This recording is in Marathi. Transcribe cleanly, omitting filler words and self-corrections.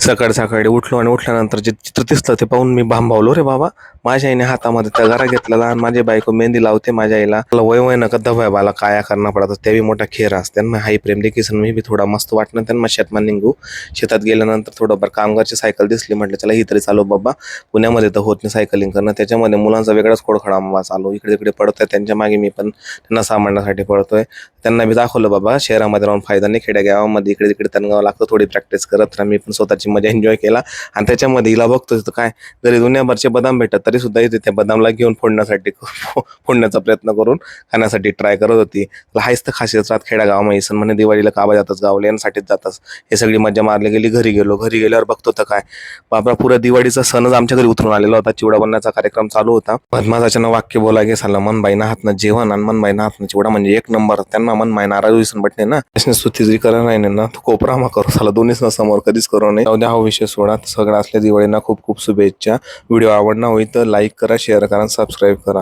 सकाळी सकाळी उठलो आणि उठल्यानंतर जे चित्र दिसलं ते पाहून मी भांबावलो. रे बाबा, माझ्या आईने हातामध्ये तगारा घेतलेला आणि माझी बायको मेहंदी लावते माझ्या आईला. वय वय नका दबाय बाला काया करणं पडत त्यावी मोठा खेळ असते. हाई प्रेम देखील मी बी थोडा मस्त वाटणं त्यांना शेतात निघू. शेतात गेल्यानंतर थोडंफार कामगारची सायकल दिसली, म्हटलं चला ही तरी चालू बाबा. पुण्यामध्ये तर होत नाही सायकलिंग करणं. त्याच्यामध्ये मुलांचा वेगळाच खोडखडांबा चालू. इकडे तिकडे पडतोय त्यांच्या मागे, मी पण त्यांना सामान्यासाठी पडतोय. त्यांना मी दाखवलं बाबा शहरामध्ये राहून फायदा नाही, खेड्या गावामध्ये इकडे तिकडे तणगावं लागतं. थोडी प्रॅक्टिस करत राहा. मी पण स्वतःची मजा एन्जॉय केला. आणि त्याच्यामध्ये हिला बघतो तर काय, जरी दुनियाभरचे बदाम भेटत तरी सुद्धा इथे त्या बदामला घेऊन फोडण्याचा प्रयत्न करून खाण्यासाठी ट्राय करत होती. हायच तर खासियत राहत खेड्या गावामध्ये. सण म्हणे दिवाळीला काबा जातच, गावले यासाठीच जातच. हे सगळी मजा मारली गेली. घरी गेल्यावर बघतो तर काय, बाबा पुरा दिवाळीचा सणच आमच्या घरी उतरून आलेला होता. चिवडा बनण्याचा कार्यक्रम चालू होता. मधमाजाच्या वाक्य बोला गे साला, मन बाईना हातनं जेवण आणि मन बाईना हातनं चिवडा म्हणजे एक नंबर. त्यांना मन बाई नाराज होईसन बटणे ना सुती जरी करा नाही ना तो कोपरा मा करू साला, दोन्हीच ना समोर कधीच करू नये. उद्या हा विषय सोडा. सगळं असल्या दिवाळीना खूप खूप शुभेच्छा. व्हिडिओ आवडला होईल तर लाईक करा, शेअर करा, सबस्क्राईब करा.